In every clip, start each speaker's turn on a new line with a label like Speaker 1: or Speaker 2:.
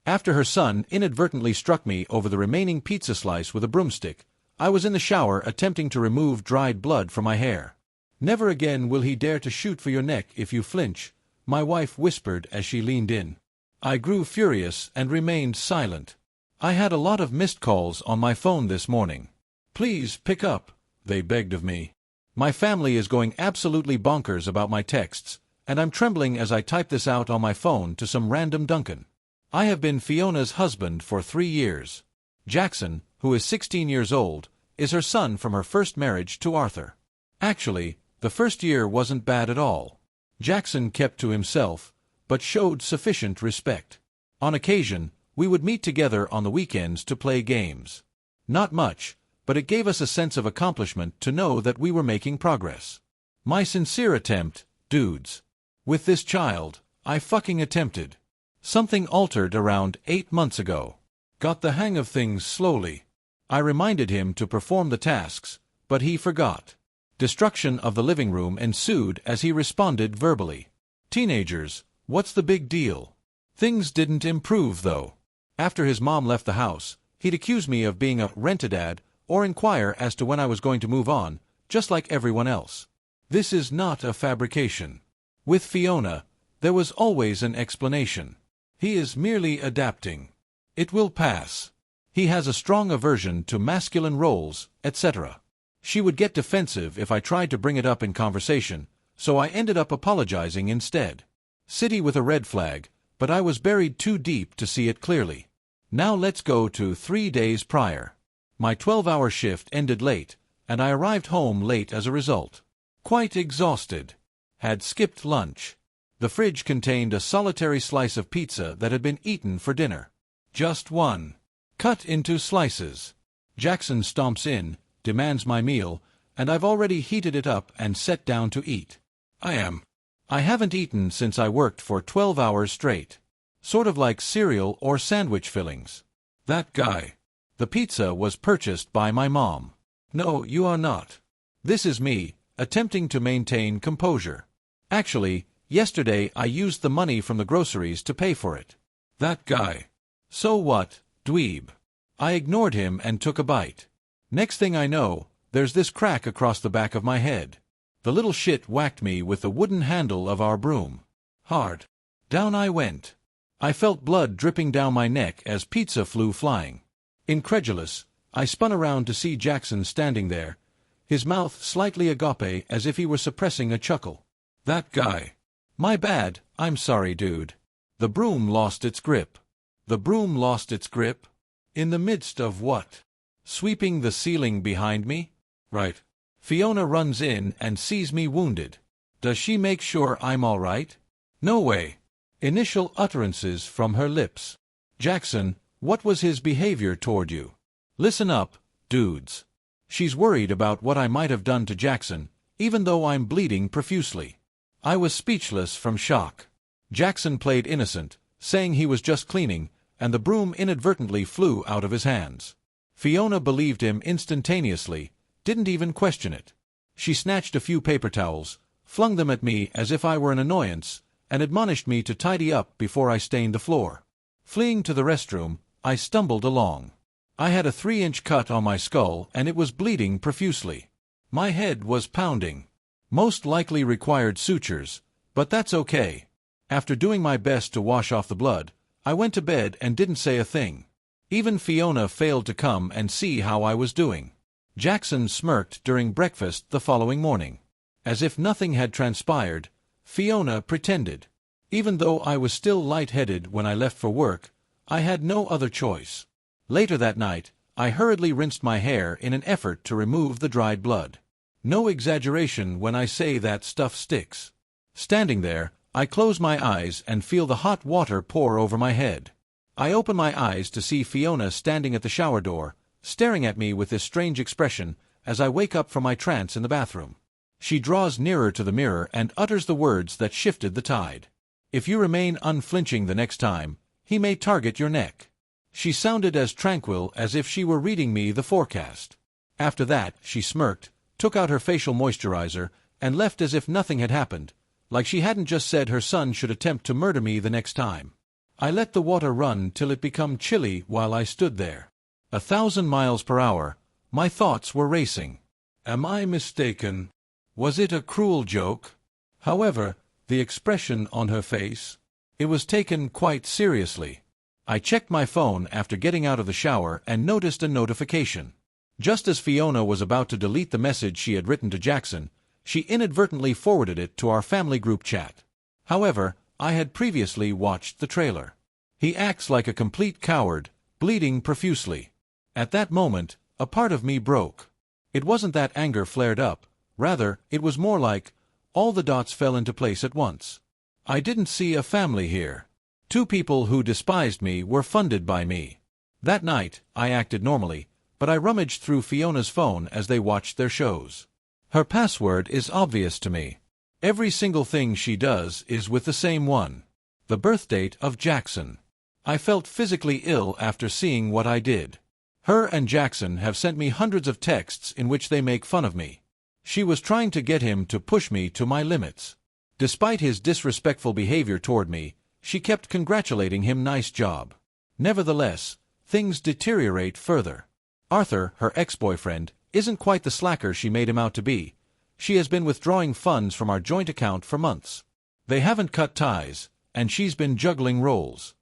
Speaker 1: After her son inadvertently struck me over the remaining pizza slice with a broomstick, I was in the shower attempting to remove dried blood from my hair. "Never again will he dare to shoot for your neck if you flinch," my wife whispered as she leaned in. I grew furious and remained silent. I had a lot of missed calls on my phone this morning. "Please pick up," they begged of me. My family is going absolutely bonkers about my texts, and I'm trembling as I type this out on my phone to some random Duncan. I have been Fiona's husband for 3 years. Jackson, who is 16 years old, is her son from her first marriage to Arthur. Actually, the first year wasn't bad at all. Jackson kept to himself, but showed sufficient respect. On occasion, we would meet together on the weekends to play games. Not much, but it gave us a sense of accomplishment to know that we were making progress. My sincere attempt, dudes. With this child, I fucking attempted. Something altered around 8 months ago. Got the hang of things slowly. I reminded him to perform the tasks, but he forgot. Destruction of the living room ensued as he responded verbally. Teenagers, what's the big deal? Things didn't improve, though. After his mom left the house, he'd accuse me of being a rent-a-dad or inquire as to when I was going to move on, just like everyone else. This is not a fabrication. With Fiona, there was always an explanation. He is merely adapting. It will pass. He has a strong aversion to masculine roles, etc. She would get defensive if I tried to bring it up in conversation, so I ended up apologizing instead. City with a red flag, but I was buried too deep to see it clearly. Now let's go to 3 days prior. My 12-hour shift ended late, and I arrived home late as a result. Quite exhausted. Had skipped lunch. The fridge contained a solitary slice of pizza that had been eaten for dinner. Just one. Cut into slices. Jackson stomps in, demands my meal, and I've already heated it up and sat down to eat. I haven't eaten since I worked for 12 hours straight. Sort of like cereal or sandwich fillings. That guy. The pizza was purchased by my mom. No, you are not. This is me, attempting to maintain composure. Actually, yesterday I used the money from the groceries to pay for it. That guy. So what, dweeb? I ignored him and took a bite. Next thing I know, there's this crack across the back of my head. The little shit whacked me with the wooden handle of our broom. Hard. Down I went. I felt blood dripping down my neck as pizza flew flying. Incredulous, I spun around to see Jackson standing there, his mouth slightly agape as if he were suppressing a chuckle. That guy. My bad, I'm sorry, dude. The broom lost its grip. The broom lost its grip? In the midst of what? Sweeping the ceiling behind me? Right. Fiona runs in and sees me wounded. Does she make sure I'm all right? No way. Initial utterances from her lips. Jackson, what was his behavior toward you? Listen up, dudes. She's worried about what I might have done to Jackson, even though I'm bleeding profusely. I was speechless from shock. Jackson played innocent, saying he was just cleaning, and the broom inadvertently flew out of his hands. Fiona believed him instantaneously, didn't even question it. She snatched a few paper towels, flung them at me as if I were an annoyance, and admonished me to tidy up before I stained the floor. Fleeing to the restroom, I stumbled along. I had a 3-inch cut on my skull and it was bleeding profusely. My head was pounding. Most likely required sutures, but that's okay. After doing my best to wash off the blood, I went to bed and didn't say a thing. Even Fiona failed to come and see how I was doing. Jackson smirked during breakfast the following morning. As if nothing had transpired, Fiona pretended. Even though I was still lightheaded when I left for work, I had no other choice. Later that night, I hurriedly rinsed my hair in an effort to remove the dried blood. No exaggeration when I say that stuff sticks. Standing there, I close my eyes and feel the hot water pour over my head. I open my eyes to see Fiona standing at the shower door, staring at me with this strange expression as I wake up from my trance in the bathroom. She draws nearer to the mirror and utters the words that shifted the tide. If you remain unflinching the next time, he may target your neck. She sounded as tranquil as if she were reading me the forecast. After that, she smirked, took out her facial moisturizer, and left as if nothing had happened, like she hadn't just said her son should attempt to murder me the next time. I let the water run till it became chilly while I stood there. 1,000 miles per hour, my thoughts were racing. Am I mistaken? Was it a cruel joke? However, the expression on her face, it was taken quite seriously. I checked my phone after getting out of the shower and noticed a notification. Just as Fiona was about to delete the message she had written to Jackson, she inadvertently forwarded it to our family group chat. However, I had previously watched the trailer. He acts like a complete coward, bleeding profusely. At that moment, a part of me broke. It wasn't that anger flared up, rather, it was more like, all the dots fell into place at once. I didn't see a family here. 2 people who despised me were funded by me. That night, I acted normally, but I rummaged through Fiona's phone as they watched their shows. Her password is obvious to me. Every single thing she does is with the same one. The birthdate of Jackson. I felt physically ill after seeing what I did. Her and Jackson have sent me hundreds of texts in which they make fun of me. She was trying to get him to push me to my limits. Despite his disrespectful behavior toward me, she kept congratulating him, nice job. Nevertheless, things deteriorate further. Arthur, her ex-boyfriend, isn't quite the slacker she made him out to be. She has been withdrawing funds from our joint account for months. They haven't cut ties, and she's been juggling roles.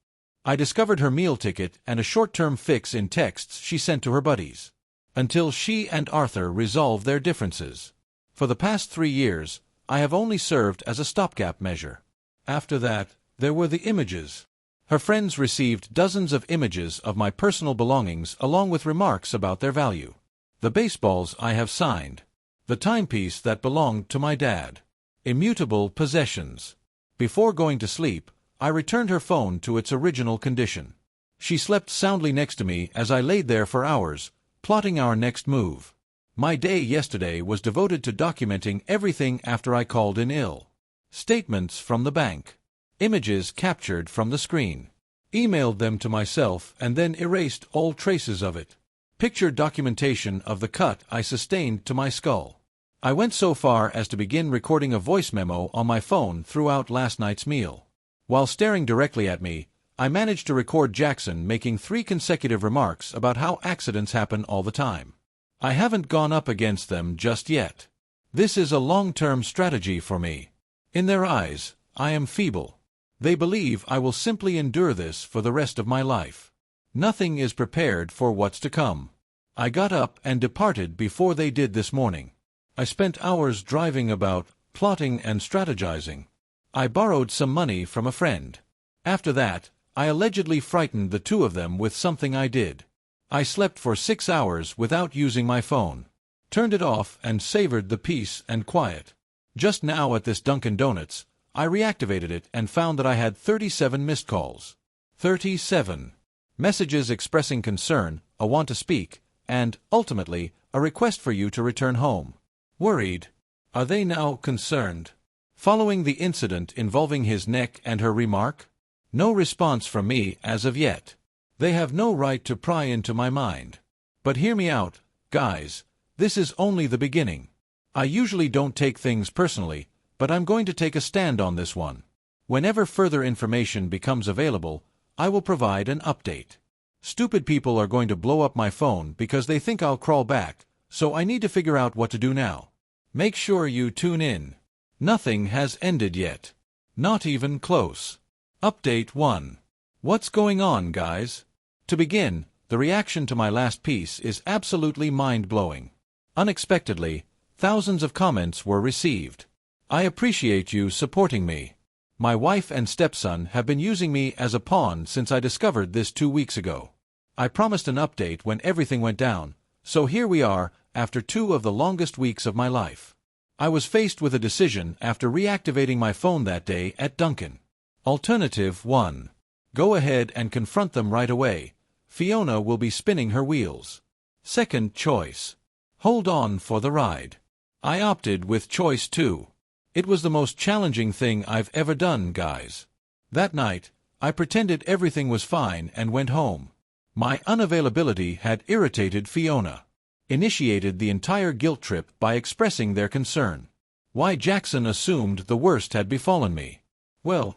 Speaker 1: I discovered her meal ticket and a short-term fix in texts she sent to her buddies. Until she and Arthur resolve their differences. For the past 3 years, I have only served as a stopgap measure. After that, there were the images. Her friends received dozens of images of my personal belongings along with remarks about their value. The baseballs I have signed. The timepiece that belonged to my dad. Immutable possessions. Before going to sleep, I returned her phone to its original condition. She slept soundly next to me as I laid there for hours, plotting our next move. My day yesterday was devoted to documenting everything after I called in ill. Statements from the bank. Images captured from the screen. Emailed them to myself and then erased all traces of it. Picture documentation of the cut I sustained to my skull. I went so far as to begin recording a voice memo on my phone throughout last night's meal. While staring directly at me, I managed to record Jackson making 3 consecutive remarks about how accidents happen all the time. I haven't gone up against them just yet. This is a long-term strategy for me. In their eyes, I am feeble. They believe I will simply endure this for the rest of my life. Nothing is prepared for what's to come. I got up and departed before they did this morning. I spent hours driving about, plotting and strategizing. I borrowed some money from a friend. After that, I allegedly frightened the 2 of them with something I did. I slept for 6 hours without using my phone. Turned it off and savored the peace and quiet. Just now at this Dunkin' Donuts, I reactivated it and found that I had 37 missed calls. 37. Messages expressing concern, a want to speak, and, ultimately, a request for you to return home. Worried. Are they now concerned? Following the incident involving his neck and her remark? No response from me as of yet. They have no right to pry into my mind. But hear me out, guys. This is only the beginning. I usually don't take things personally, but I'm going to take a stand on this one. Whenever further information becomes available, I will provide an update. Stupid people are going to blow up my phone because they think I'll crawl back, so I need to figure out what to do now. Make sure you tune in. Nothing has ended yet. Not even close. Update 1. What's going on, guys? To begin, the reaction to my last piece is absolutely mind-blowing. Unexpectedly, thousands of comments were received. I appreciate you supporting me. My wife and stepson have been using me as a pawn since I discovered this 2 weeks ago. I promised an update when everything went down, so here we are, after 2 of the longest weeks of my life. I was faced with a decision after reactivating my phone that day at Dunkin'. Alternative 1. Go ahead and confront them right away. Fiona will be spinning her wheels. Second choice. Hold on for the ride. I opted with choice 2. It was the most challenging thing I've ever done, guys. That night, I pretended everything was fine and went home. My unavailability had irritated Fiona. Initiated the entire guilt trip by expressing their concern. Why Jackson assumed the worst had befallen me. Well.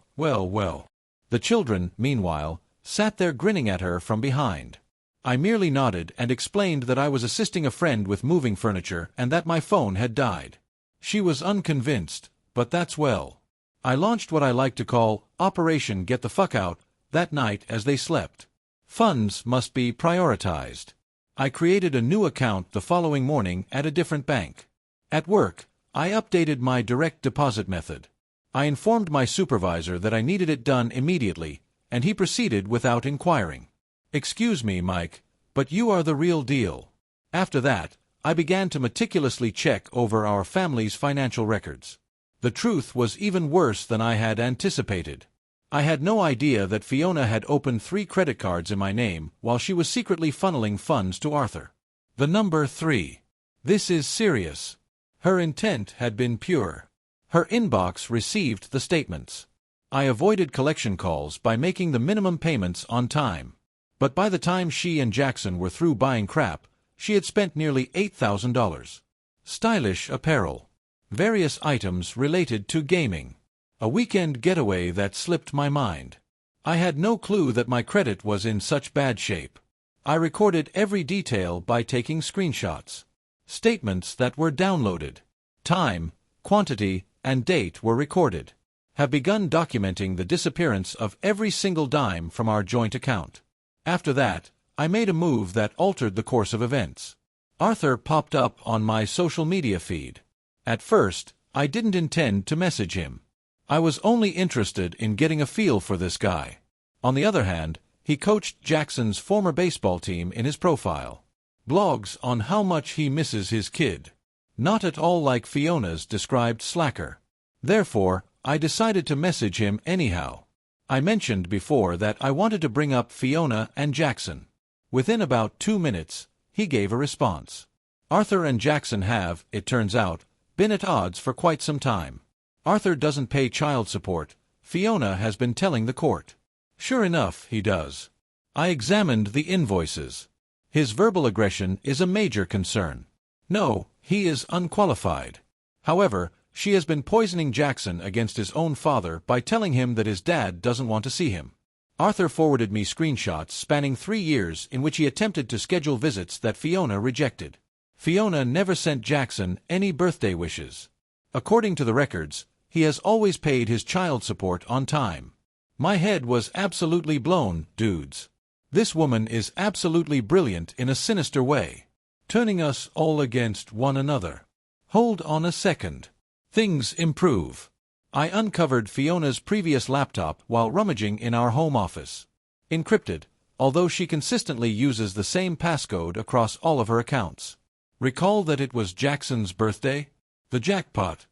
Speaker 1: The children, meanwhile, sat there grinning at her from behind. I merely nodded and explained that I was assisting a friend with moving furniture and that my phone had died. She was unconvinced, but that's well. I launched what I like to call Operation Get the Fuck Out that night as they slept. Funds must be prioritized. I created a new account the following morning at a different bank. At work, I updated my direct deposit method. I informed my supervisor that I needed it done immediately, and he proceeded without inquiring. "Excuse me, Mike, but you are the real deal." After that, I began to meticulously check over our family's financial records. The truth was even worse than I had anticipated. I had no idea that Fiona had opened 3 credit cards in my name while she was secretly funneling funds to Arthur. The number 3. This is serious. Her intent had been pure. Her inbox received the statements. I avoided collection calls by making the minimum payments on time. But by the time she and Jackson were through buying crap, she had spent nearly $8,000. Stylish apparel. Various items related to gaming. A weekend getaway that slipped my mind. I had no clue that my credit was in such bad shape. I recorded every detail by taking screenshots. Statements that were downloaded. Time, quantity, and date were recorded. Have begun documenting the disappearance of every single dime from our joint account. After that, I made a move that altered the course of events. Arthur popped up on my social media feed. At first, I didn't intend to message him. I was only interested in getting a feel for this guy. On the other hand, he coached Jackson's former baseball team in his profile. Blogs on how much he misses his kid. Not at all like Fiona's described slacker. Therefore, I decided to message him anyhow. I mentioned before that I wanted to bring up Fiona and Jackson. Within about 2 minutes, he gave a response. Arthur and Jackson have, it turns out, been at odds for quite some time. Arthur doesn't pay child support, Fiona has been telling the court. Sure enough, he does. I examined the invoices. His verbal aggression is a major concern. No, he is unqualified. However, she has been poisoning Jackson against his own father by telling him that his dad doesn't want to see him. Arthur forwarded me screenshots spanning 3 years in which he attempted to schedule visits that Fiona rejected. Fiona never sent Jackson any birthday wishes. According to the records, he has always paid his child support on time. My head was absolutely blown, dudes. This woman is absolutely brilliant in a sinister way, turning us all against one another. Hold on a second. Things improve. I uncovered Fiona's previous laptop while rummaging in our home office. Encrypted, although she consistently uses the same passcode across all of her accounts. Recall that it was Jackson's birthday? The jackpot.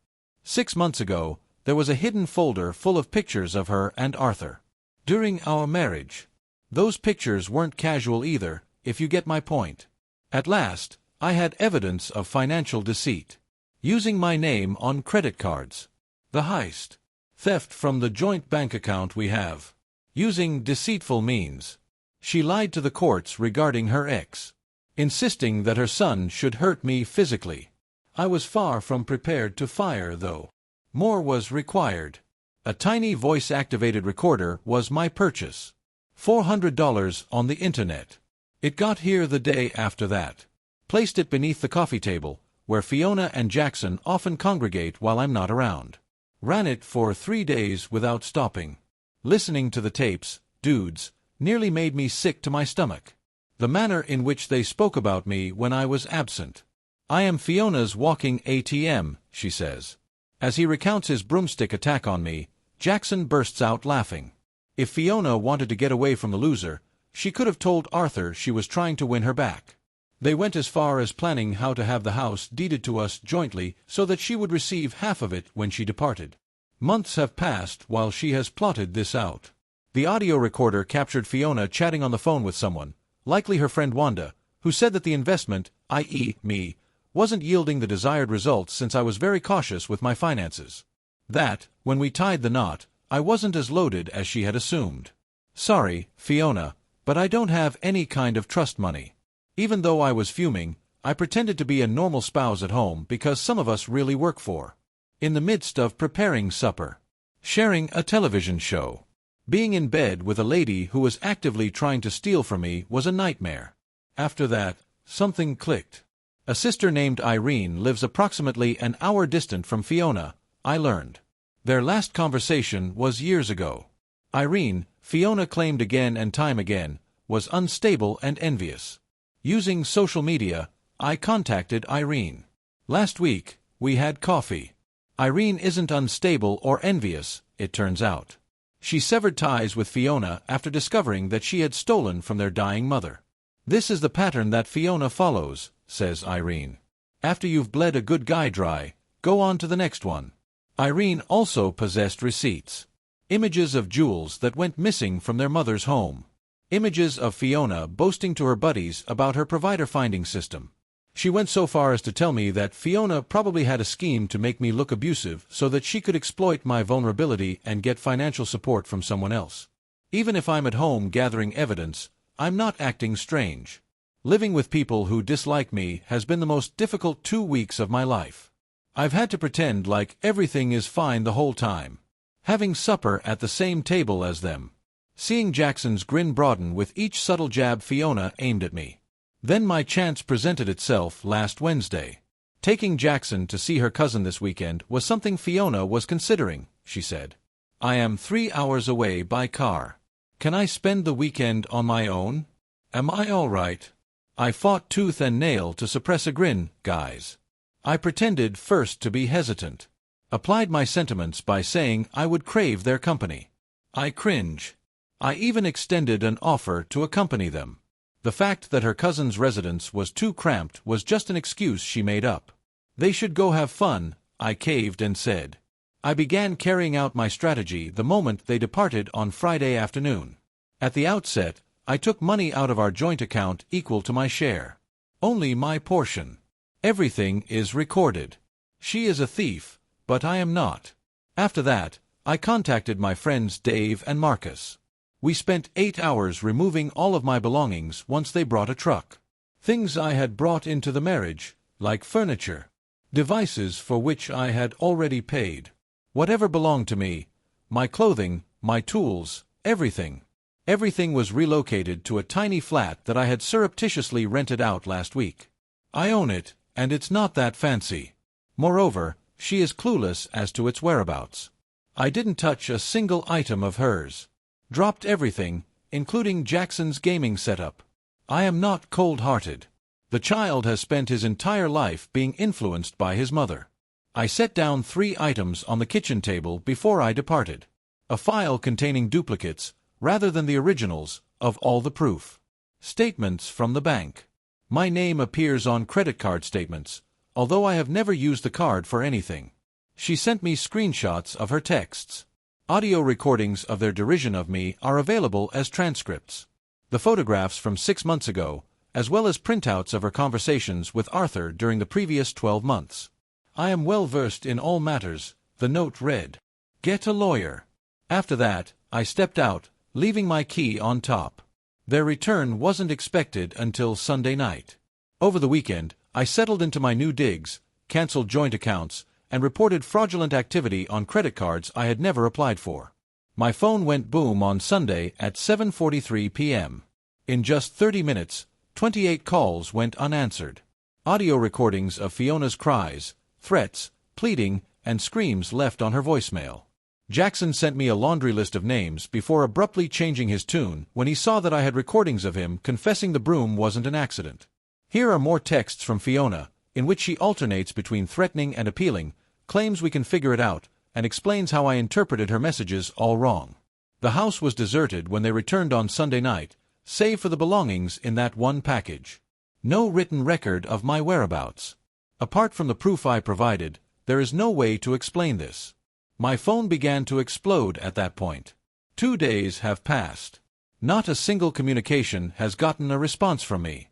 Speaker 1: 6 months ago, there was a hidden folder full of pictures of her and Arthur. During our marriage. Those pictures weren't casual either, if you get my point. At last, I had evidence of financial deceit. Using my name on credit cards. The heist. Theft from the joint bank account we have. Using deceitful means. She lied to the courts regarding her ex. Insisting that her son should hurt me physically. I was far from prepared to fire, though. More was required. A tiny voice-activated recorder was my purchase. $400 on the internet. It got here the day after that. Placed it beneath the coffee table, where Fiona and Jackson often congregate while I'm not around. Ran it for 3 days without stopping. Listening to the tapes, dudes, nearly made me sick to my stomach. The manner in which they spoke about me when I was absent. "I am Fiona's walking ATM," she says. As he recounts his broomstick attack on me, Jackson bursts out laughing. If Fiona wanted to get away from the loser, she could have told Arthur she was trying to win her back. They went as far as planning how to have the house deeded to us jointly so that she would receive half of it when she departed. Months have passed while she has plotted this out. The audio recorder captured Fiona chatting on the phone with someone, likely her friend Wanda, who said that the investment, i.e. me, wasn't yielding the desired results since I was very cautious with my finances. That, when we tied the knot, I wasn't as loaded as she had assumed. Sorry, Fiona, but I don't have any kind of trust money. Even though I was fuming, I pretended to be a normal spouse at home because some of us really work for. In the midst of preparing supper. Sharing a television show. Being in bed with a lady who was actively trying to steal from me was a nightmare. After that, something clicked. A sister named Irene lives approximately an hour distant from Fiona, I learned. Their last conversation was years ago. Irene, Fiona claimed again and time again, was unstable and envious. Using social media, I contacted Irene. Last week, we had coffee. Irene isn't unstable or envious, it turns out. She severed ties with Fiona after discovering that she had stolen from their dying mother. This is the pattern that Fiona follows, says Irene. After you've bled a good guy dry, go on to the next one. Irene also possessed receipts. Images of jewels that went missing from their mother's home. Images of Fiona boasting to her buddies about her provider-finding system. She went so far as to tell me that Fiona probably had a scheme to make me look abusive so that she could exploit my vulnerability and get financial support from someone else. Even if I'm at home gathering evidence, I'm not acting strange. Living with people who dislike me has been the most difficult 2 weeks of my life. I've had to pretend like everything is fine the whole time. Having supper at the same table as them. Seeing Jackson's grin broaden with each subtle jab Fiona aimed at me. Then my chance presented itself last Wednesday. Taking Jackson to see her cousin this weekend was something Fiona was considering, she said. I am 3 hours away by car. Can I spend the weekend on my own? Am I all right? I fought tooth and nail to suppress a grin, guys. I pretended first to be hesitant. Applied my sentiments by saying I would crave their company. I cringe. I even extended an offer to accompany them. The fact that her cousin's residence was too cramped was just an excuse she made up. They should go have fun, I caved and said. I began carrying out my strategy the moment they departed on Friday afternoon. At the outset, I took money out of our joint account equal to my share. Only my portion. Everything is recorded. She is a thief, but I am not. After that, I contacted my friends Dave and Marcus. We spent 8 hours removing all of my belongings once they brought a truck. Things I had brought into the marriage, like furniture. Devices for which I had already paid. Whatever belonged to me, my clothing, my tools, everything. Everything was relocated to a tiny flat that I had surreptitiously rented out last week. I own it, and it's not that fancy. Moreover, she is clueless as to its whereabouts. I didn't touch a single item of hers. Dropped everything, including Jackson's gaming setup. I am not cold-hearted. The child has spent his entire life being influenced by his mother. I set down 3 items on the kitchen table before I departed. A file containing duplicates, rather than the originals, of all the proof. Statements from the bank. My name appears on credit card statements, although I have never used the card for anything. She sent me screenshots of her texts. Audio recordings of their derision of me are available as transcripts. The photographs from 6 months ago, as well as printouts of her conversations with Arthur during the previous 12 months. I am well versed in all matters, the note read. Get a lawyer. After that, I stepped out, leaving my key on top. Their return wasn't expected until Sunday night. Over the weekend, I settled into my new digs, canceled joint accounts, and reported fraudulent activity on credit cards I had never applied for. My phone went boom on Sunday at 7:43 p.m. In just 30 minutes, 28 calls went unanswered. Audio recordings of Fiona's cries, threats, pleading, and screams left on her voicemail. Jackson sent me a laundry list of names before abruptly changing his tune when he saw that I had recordings of him confessing the broom wasn't an accident. Here are more texts from Fiona, in which she alternates between threatening and appealing, claims we can figure it out, and explains how I interpreted her messages all wrong. The house was deserted when they returned on Sunday night, save for the belongings in that one package. No written record of my whereabouts. Apart from the proof I provided, there is no way to explain this. My phone began to explode at that point. 2 days have passed. Not a single communication has gotten a response from me.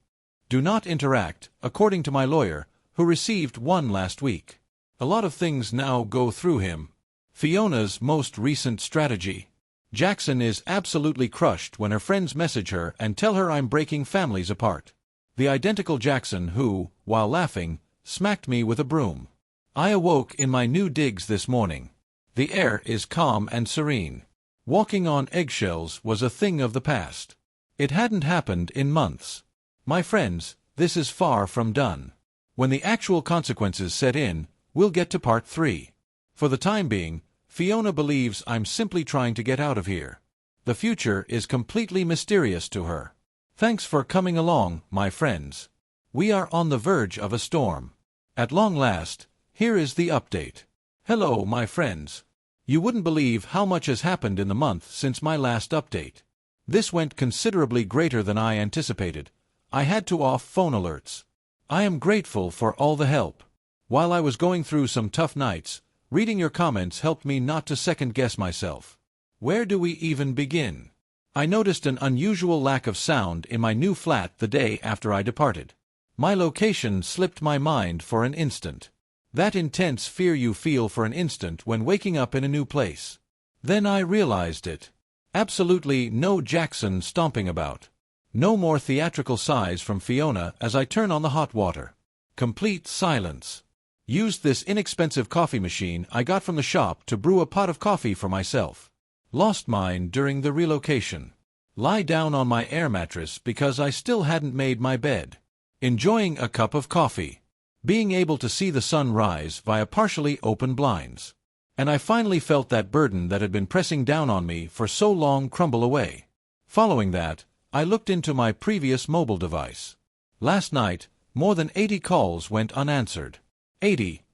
Speaker 1: Do not interact, according to my lawyer, who received one last week. A lot of things now go through him. Fiona's most recent strategy. Jackson is absolutely crushed when her friends message her and tell her I'm breaking families apart. The identical Jackson who, while laughing, smacked me with a broom. I awoke in my new digs this morning. The air is calm and serene. Walking on eggshells was a thing of the past. It hadn't happened in months. My friends, this is far from done. When the actual consequences set in, we'll get to part 3. For the time being, Fiona believes I'm simply trying to get out of here. The future is completely mysterious to her. Thanks for coming along, my friends. We are on the verge of a storm. At long last, here is the update. Hello, my friends. You wouldn't believe how much has happened in the month since my last update. This went considerably greater than I anticipated. I had to off phone alerts. I am grateful for all the help. While I was going through some tough nights, reading your comments helped me not to second-guess myself. Where do we even begin? I noticed an unusual lack of sound in my new flat the day after I departed. My location slipped my mind for an instant. That intense fear you feel for an instant when waking up in a new place. Then I realized it. Absolutely no Jackson stomping about. No more theatrical sighs from Fiona as I turn on the hot water. Complete silence. Used this inexpensive coffee machine I got from the shop to brew a pot of coffee for myself. Lost mine during the relocation. Lie down on my air mattress because I still hadn't made my bed. Enjoying a cup of coffee. Being able to see the sun rise via partially open blinds. And I finally felt that burden that had been pressing down on me for so long crumble away. Following that, I looked into my previous mobile device. Last night, more than 80 calls went unanswered. 80.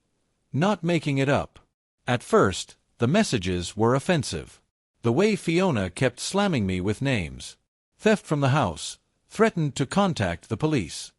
Speaker 1: Not making it up. At first, the messages were offensive. The way Fiona kept slamming me with names. Theft from the house. Threatened to contact the police.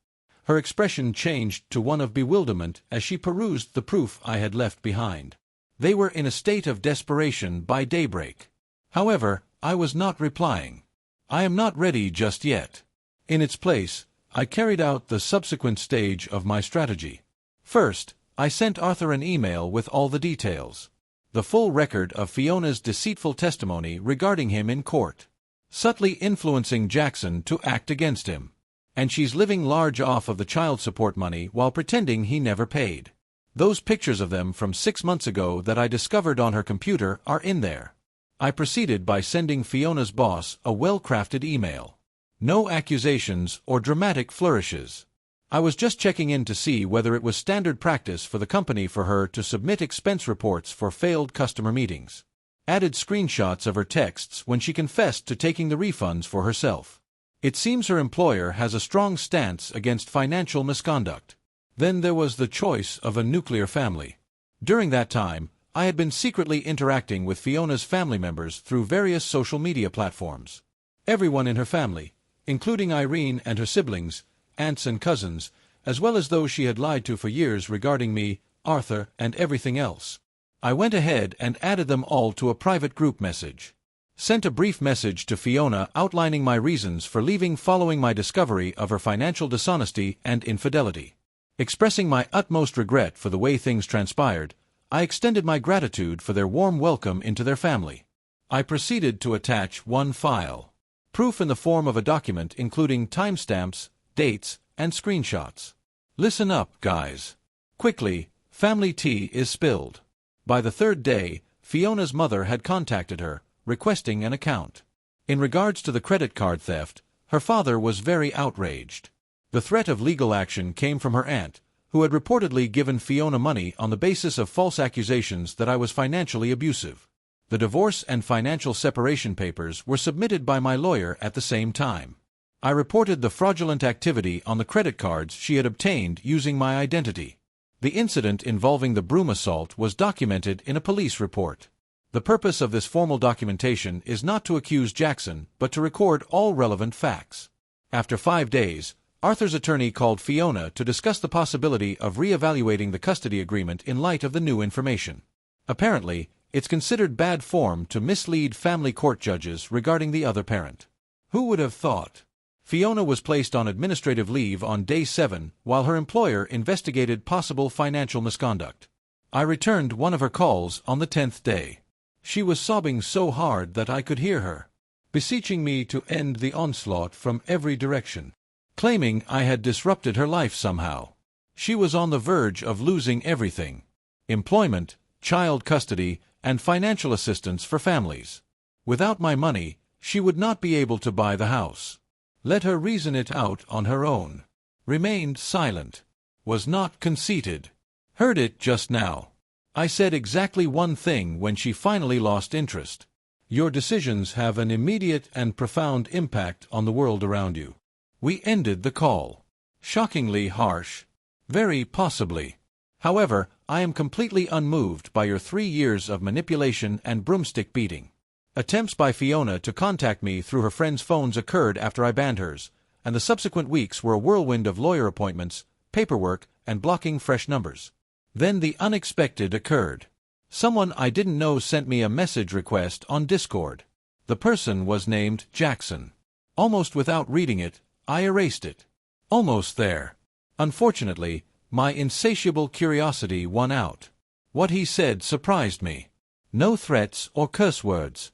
Speaker 1: Her expression changed to one of bewilderment as she perused the proof I had left behind. They were in a state of desperation by daybreak. However, I was not replying. I am not ready just yet. In its place, I carried out the subsequent stage of my strategy. First, I sent Arthur an email with all the details. The full record of Fiona's deceitful testimony regarding him in court. Subtly influencing Jackson to act against him. And she's living large off of the child support money while pretending he never paid. Those pictures of them from 6 months ago that I discovered on her computer are in there. I proceeded by sending Fiona's boss a well-crafted email. No accusations or dramatic flourishes. I was just checking in to see whether it was standard practice for the company for her to submit expense reports for failed customer meetings. Added screenshots of her texts when she confessed to taking the refunds for herself. It seems her employer has a strong stance against financial misconduct. Then there was the choice of a nuclear family. During that time, I had been secretly interacting with Fiona's family members through various social media platforms. Everyone in her family, including Irene and her siblings, aunts and cousins, as well as those she had lied to for years regarding me, Arthur, and everything else. I went ahead and added them all to a private group message. Sent a brief message to Fiona outlining my reasons for leaving following my discovery of her financial dishonesty and infidelity. Expressing my utmost regret for the way things transpired, I extended my gratitude for their warm welcome into their family. I proceeded to attach one file. Proof in the form of a document including timestamps, dates, and screenshots. Listen up, guys. Quickly, family tea is spilled. By the 3rd day, Fiona's mother had contacted her, requesting an account. In regards to the credit card theft, her father was very outraged. The threat of legal action came from her aunt, who had reportedly given Fiona money on the basis of false accusations that I was financially abusive. The divorce and financial separation papers were submitted by my lawyer at the same time. I reported the fraudulent activity on the credit cards she had obtained using my identity. The incident involving the broom assault was documented in a police report. The purpose of this formal documentation is not to accuse Jackson, but to record all relevant facts. After 5 days, Arthur's attorney called Fiona to discuss the possibility of re-evaluating the custody agreement in light of the new information. Apparently, it's considered bad form to mislead family court judges regarding the other parent. Who would have thought? Fiona was placed on administrative leave on day 7 while her employer investigated possible financial misconduct. I returned one of her calls on the 10th day. She was sobbing so hard that I could hear her, beseeching me to end the onslaught from every direction, claiming I had disrupted her life somehow. She was on the verge of losing everything: employment, child custody, and financial assistance for families. Without my money, she would not be able to buy the house. Let her reason it out on her own. Remained silent. Was not conceited. Heard it just now. I said exactly one thing when she finally lost interest. Your decisions have an immediate and profound impact on the world around you. We ended the call. Shockingly harsh. Very possibly. However, I am completely unmoved by your 3 years of manipulation and broomstick beating. Attempts by Fiona to contact me through her friends' phones occurred after I banned hers, and the subsequent weeks were a whirlwind of lawyer appointments, paperwork, and blocking fresh numbers. Then the unexpected occurred. Someone I didn't know sent me a message request on Discord. The person was named Jackson. Almost without reading it, I erased it. Almost there. Unfortunately, my insatiable curiosity won out. What he said surprised me. No threats or curse words.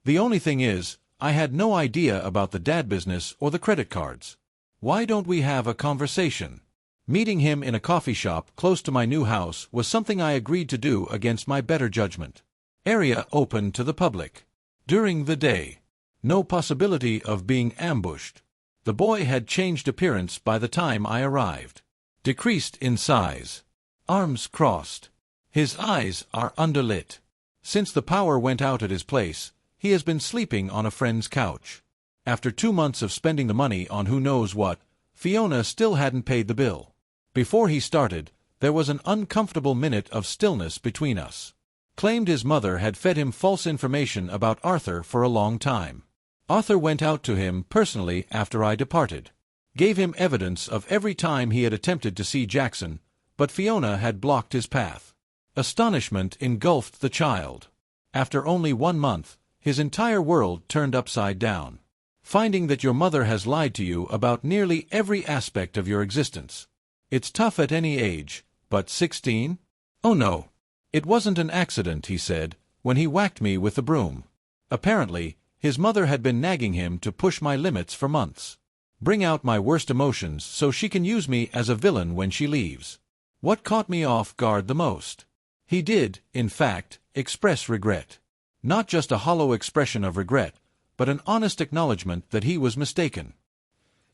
Speaker 1: The only thing is, I had no idea about the dad business or the credit cards. Why don't we have a conversation? Meeting him in a coffee shop close to my new house was something I agreed to do against my better judgment. Area open to the public. During the day. No possibility of being ambushed. The boy had changed appearance by the time I arrived. Decreased in size. Arms crossed. His eyes are underlit. Since the power went out at his place, he has been sleeping on a friend's couch. After 2 months of spending the money on who knows what, Fiona still hadn't paid the bill. Before he started, there was an uncomfortable minute of stillness between us. Claimed his mother had fed him false information about Arthur for a long time. Arthur went out to him personally after I departed. Gave him evidence of every time he had attempted to see Jackson, but Fiona had blocked his path. Astonishment engulfed the child. After only 1 month, his entire world turned upside down. Finding that your mother has lied to you about nearly every aspect of your existence. It's tough at any age, but 16? Oh no. It wasn't an accident, he said, when he whacked me with the broom. Apparently, his mother had been nagging him to push my limits for months. Bring out my worst emotions so she can use me as a villain when she leaves. What caught me off guard the most? He did, in fact, express regret. Not just a hollow expression of regret, but an honest acknowledgement that he was mistaken.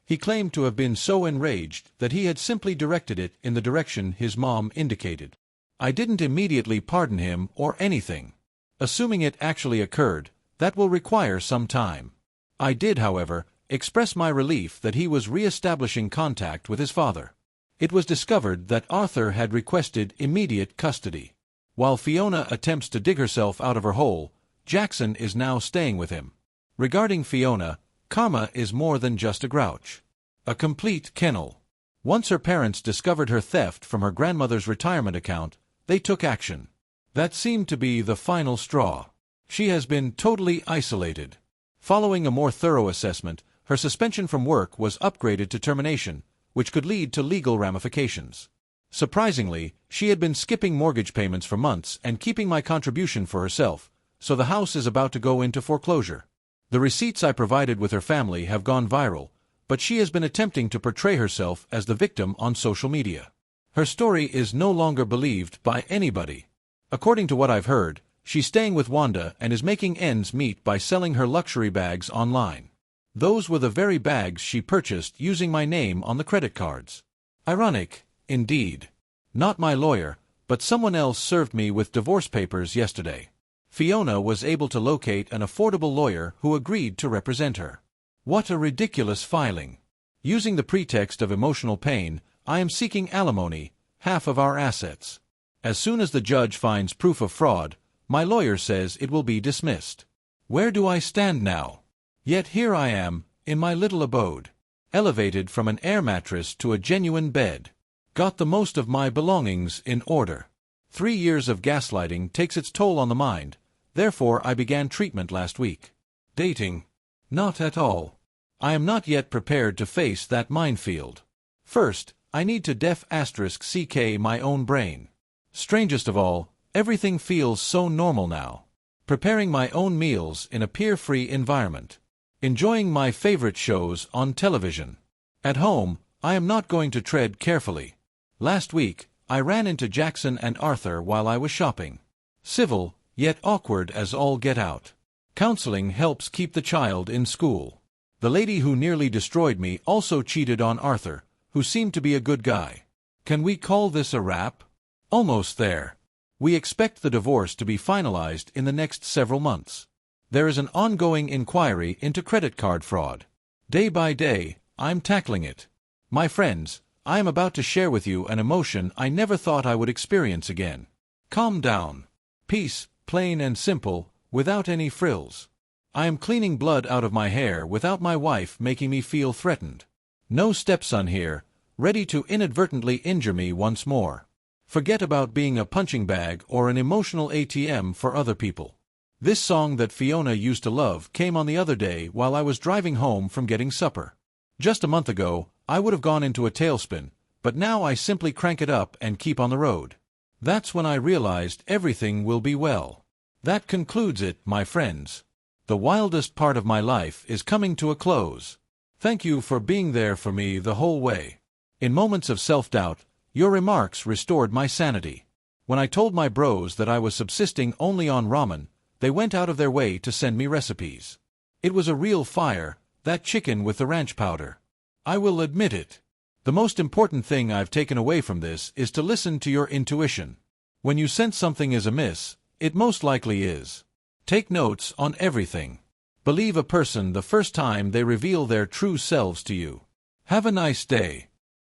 Speaker 1: He claimed to have been so enraged that he had simply directed it in the direction his mom indicated. I didn't immediately pardon him or anything. Assuming it actually occurred, that will require some time. I did, however, express my relief that he was re-establishing contact with his father. It was discovered that Arthur had requested immediate custody. While Fiona attempts to dig herself out of her hole, Jackson is now staying with him. Regarding Fiona, karma is more than just a grouch. A complete kennel. Once her parents discovered her theft from her grandmother's retirement account, they took action. That seemed to be the final straw. She has been totally isolated. Following a more thorough assessment, her suspension from work was upgraded to termination, which could lead to legal ramifications. Surprisingly, she had been skipping mortgage payments for months and keeping my contribution for herself, so the house is about to go into foreclosure. The receipts I provided with her family have gone viral, but she has been attempting to portray herself as the victim on social media. Her story is no longer believed by anybody. According to what I've heard, she's staying with Wanda and is making ends meet by selling her luxury bags online. Those were the very bags she purchased using my name on the credit cards. Ironic, indeed. Not my lawyer, but someone else served me with divorce papers yesterday. Fiona was able to locate an affordable lawyer who agreed to represent her. What a ridiculous filing. Using the pretext of emotional pain, I am seeking alimony, half of our assets. As soon as the judge finds proof of fraud, my lawyer says it will be dismissed. Where do I stand now? Yet here I am, in my little abode. Elevated from an air mattress to a genuine bed. Got the most of my belongings in order. 3 years of gaslighting takes its toll on the mind, therefore I began treatment last week. Dating? Not at all. I am not yet prepared to face that minefield. First, I need to *CK my own brain. Strangest of all, everything feels so normal now. Preparing my own meals in a peer-free environment. Enjoying my favorite shows on television. At home, I am not going to tread carefully. Last week, I ran into Jackson and Arthur while I was shopping. Civil, yet awkward as all get out. Counseling helps keep the child in school. The lady who nearly destroyed me also cheated on Arthur, who seemed to be a good guy. Can we call this a wrap? Almost there. We expect the divorce to be finalized in the next several months. There is an ongoing inquiry into credit card fraud. Day by day, I'm tackling it. My friends, I am about to share with you an emotion I never thought I would experience again. Calm down. Peace, plain and simple, without any frills. I am cleaning blood out of my hair without my wife making me feel threatened. No stepson here, ready to inadvertently injure me once more. Forget about being a punching bag or an emotional ATM for other people. This song that Fiona used to love came on the other day while I was driving home from getting supper. Just a month ago, I would have gone into a tailspin, but now I simply crank it up and keep on the road. That's when I realized everything will be well. That concludes it, my friends. The wildest part of my life is coming to a close. Thank you for being there for me the whole way. In moments of self-doubt, your remarks restored my sanity. When I told my bros that I was subsisting only on ramen, they went out of their way to send me recipes. It was a real fire, that chicken with the ranch powder. I will admit it. The most important thing I've taken away from this is to listen to your intuition. When you sense something is amiss, it most likely is. Take notes on everything. Believe a person the first time they reveal their true selves to you. Have a nice day.